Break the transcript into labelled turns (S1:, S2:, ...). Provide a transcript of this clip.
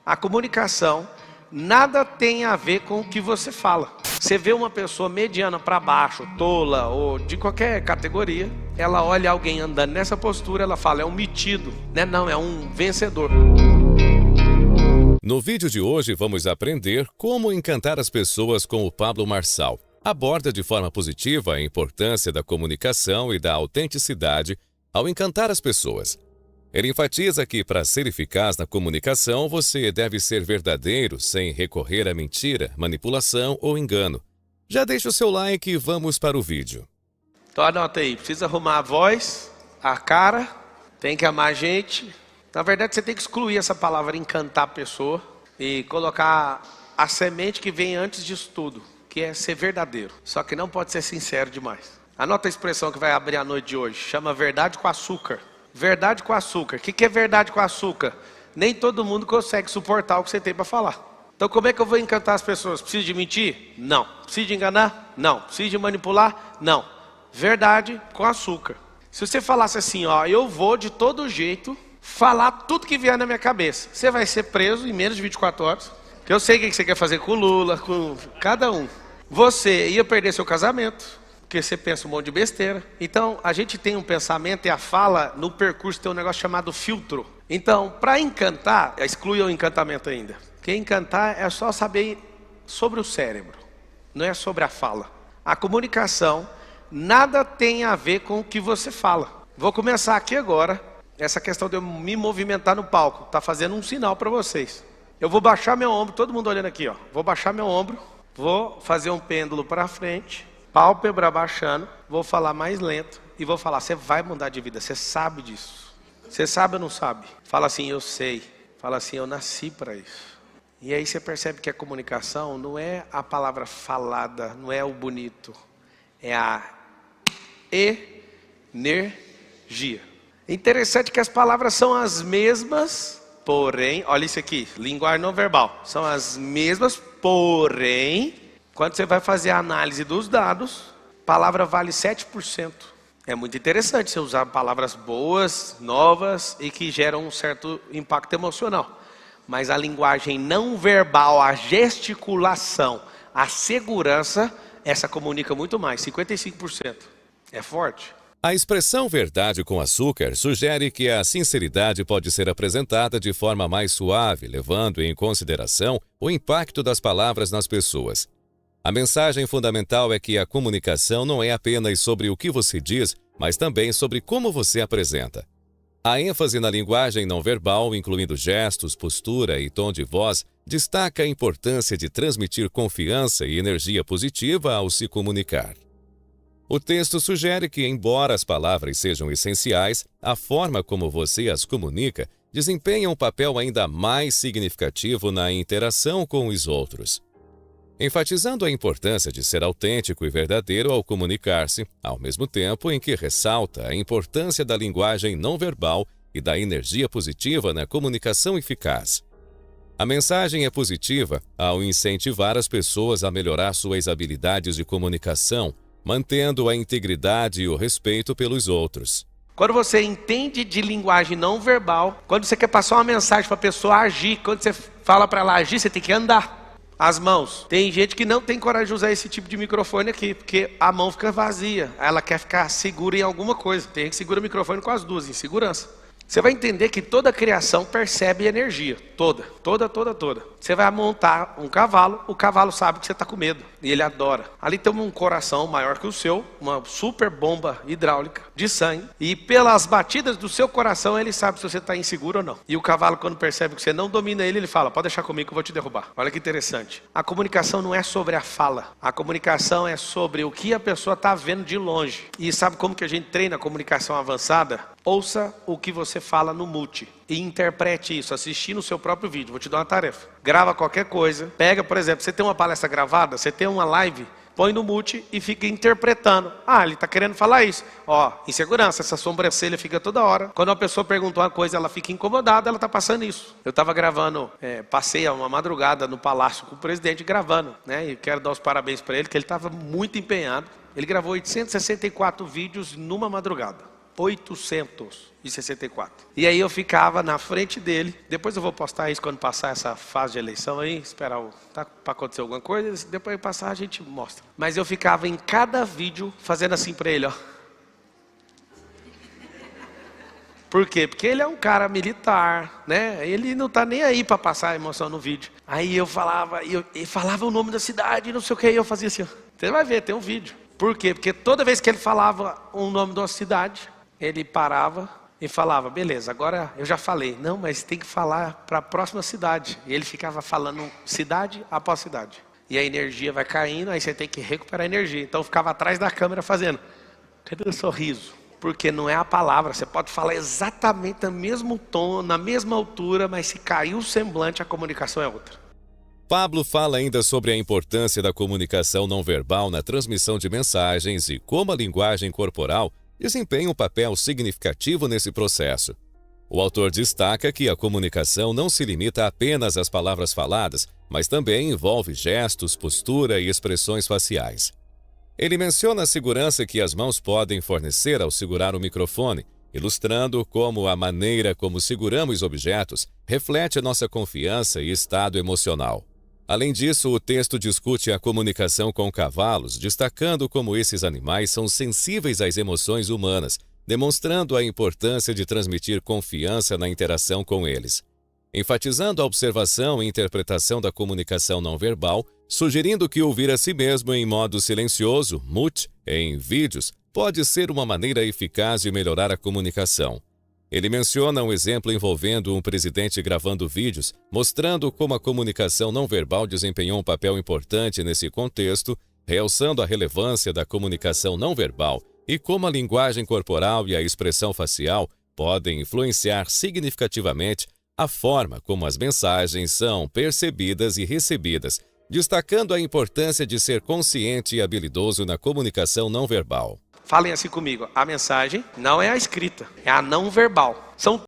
S1: A comunicação nada tem a ver com o que você fala. Você vê uma pessoa mediana para baixo, tola ou de qualquer categoria, ela olha alguém andando nessa postura, ela fala, é um metido, né? Não, é um vencedor.
S2: No vídeo de hoje vamos aprender como encantar as pessoas com o Pablo Marçal. Aborda de forma positiva a importância da comunicação e da autenticidade ao encantar as pessoas. Ele enfatiza que para ser eficaz na comunicação, você deve ser verdadeiro sem recorrer à mentira, manipulação ou engano. Já deixa o seu like e vamos para o vídeo.
S1: Então anota aí, precisa arrumar a voz, a cara, tem que amar a gente. Na verdade você tem que excluir essa palavra encantar a pessoa e colocar a semente que vem antes disso tudo, que é ser verdadeiro. Só que não pode ser sincero demais. Anota a expressão que vai abrir a noite de hoje, chama verdade com açúcar. Verdade com açúcar. O que é verdade com açúcar? Nem todo mundo consegue suportar o que você tem para falar. Então como é que eu vou encantar as pessoas? Preciso de mentir? Não. Preciso de enganar? Não. Preciso de manipular? Não. Verdade com açúcar. Se você falasse assim, ó, eu vou de todo jeito falar tudo que vier na minha cabeça. Você vai ser preso em menos de 24 horas. Porque eu sei o que você quer fazer com o Lula, com cada um. Você ia perder seu casamento, porque você pensa um monte de besteira. Então, a gente tem um pensamento e a fala, no percurso tem um negócio chamado filtro. Então, para encantar, exclui o encantamento ainda. Porque encantar é só saber sobre o cérebro, não é sobre a fala. A comunicação nada tem a ver com o que você fala. Vou começar aqui agora. Essa questão de eu me movimentar no palco está fazendo um sinal para vocês. Eu vou baixar meu ombro, todo mundo olhando aqui, ó. Vou baixar meu ombro, vou fazer um pêndulo para frente, pálpebra baixando, vou falar mais lento e vou falar, você vai mudar de vida, você sabe disso. Você sabe ou não sabe? Fala assim, eu sei. Fala assim, eu nasci para isso. E aí você percebe que a comunicação não é a palavra falada, não é o bonito, é a energia. Interessante que as palavras são as mesmas, porém, olha isso aqui, linguagem não verbal. São as mesmas, porém, quando você vai fazer a análise dos dados, a palavra vale 7%. É muito interessante você usar palavras boas, novas e que geram um certo impacto emocional. Mas a linguagem não verbal, a gesticulação, a segurança, essa comunica muito mais, 55%. É forte.
S2: A expressão verdade com açúcar sugere que a sinceridade pode ser apresentada de forma mais suave, levando em consideração o impacto das palavras nas pessoas. A mensagem fundamental é que a comunicação não é apenas sobre o que você diz, mas também sobre como você apresenta. A ênfase na linguagem não verbal, incluindo gestos, postura e tom de voz, destaca a importância de transmitir confiança e energia positiva ao se comunicar. O texto sugere que, embora as palavras sejam essenciais, a forma como você as comunica desempenha um papel ainda mais significativo na interação com os outros. Enfatizando a importância de ser autêntico e verdadeiro ao comunicar-se, ao mesmo tempo em que ressalta a importância da linguagem não verbal e da energia positiva na comunicação eficaz. A mensagem é positiva ao incentivar as pessoas a melhorar suas habilidades de comunicação, mantendo a integridade e o respeito pelos outros.
S1: Quando você entende de linguagem não verbal, quando você quer passar uma mensagem para a pessoa agir, quando você fala para ela agir, você tem que andar as mãos. Tem gente que não tem coragem de usar esse tipo de microfone aqui, porque a mão fica vazia. Ela quer ficar segura em alguma coisa. Tem gente que segura o microfone com as duas, em segurança. Você vai entender que toda criação percebe energia, toda. Você vai montar um cavalo, o cavalo sabe que você está com medo e ele adora. Ali tem um coração maior que o seu, uma super bomba hidráulica de sangue e pelas batidas do seu coração ele sabe se você está inseguro ou não. E o cavalo, quando percebe que você não domina ele, ele fala, pode deixar comigo que eu vou te derrubar. Olha que interessante. A comunicação não é sobre a fala, a comunicação é sobre o que a pessoa está vendo de longe. E sabe como que a gente treina a comunicação avançada? Ouça o que você fala no mute e interprete isso, assistindo o seu próprio vídeo. Vou te dar uma tarefa. Grava qualquer coisa. Pega, por exemplo, você tem uma palestra gravada, você tem uma live, põe no mute e fica interpretando. Ah, ele está querendo falar isso. Ó, insegurança, essa sobrancelha fica toda hora. Quando uma pessoa pergunta uma coisa, ela fica incomodada, ela está passando isso. Eu estava gravando, passei uma madrugada no palácio com o presidente gravando, né? E quero dar os parabéns para ele, que ele estava muito empenhado. Ele gravou 864 vídeos numa madrugada. 864. E aí eu ficava na frente dele. Depois eu vou postar isso quando passar essa fase de eleição aí. Esperar para acontecer alguma coisa. Depois de passar a gente mostra. Mas eu ficava em cada vídeo fazendo assim para ele, ó. Por quê? Porque ele é um cara militar, né? Ele não tá nem aí para passar a emoção no vídeo. Aí eu falava, ele falava o nome da cidade, não sei o que, e eu fazia assim, ó. Você vai ver, tem um vídeo. Por quê? Porque toda vez que ele falava o nome de uma cidade, ele parava e falava, beleza, agora eu já falei. Não, mas tem que falar para a próxima cidade. E ele ficava falando cidade após cidade. E a energia vai caindo, aí você tem que recuperar a energia. Então eu ficava atrás da câmera fazendo, cadê o sorriso? Porque não é a palavra, você pode falar exatamente no mesmo tom, na mesma altura, mas se cair o semblante, a comunicação é outra.
S2: Pablo fala ainda sobre a importância da comunicação não verbal na transmissão de mensagens e como a linguagem corporal desempenha um papel significativo nesse processo. O autor destaca que a comunicação não se limita apenas às palavras faladas, mas também envolve gestos, postura e expressões faciais. Ele menciona a segurança que as mãos podem fornecer ao segurar o microfone, ilustrando como a maneira como seguramos objetos reflete a nossa confiança e estado emocional. Além disso, o texto discute a comunicação com cavalos, destacando como esses animais são sensíveis às emoções humanas, demonstrando a importância de transmitir confiança na interação com eles. Enfatizando a observação e interpretação da comunicação não verbal, sugerindo que ouvir a si mesmo em modo silencioso, mute, em vídeos, pode ser uma maneira eficaz de melhorar a comunicação. Ele menciona um exemplo envolvendo um presidente gravando vídeos, mostrando como a comunicação não verbal desempenhou um papel importante nesse contexto, realçando a relevância da comunicação não verbal e como a linguagem corporal e a expressão facial podem influenciar significativamente a forma como as mensagens são percebidas e recebidas, destacando a importância de ser consciente e habilidoso na comunicação não verbal.
S1: Falem assim comigo, a mensagem não é a escrita, é a não verbal. São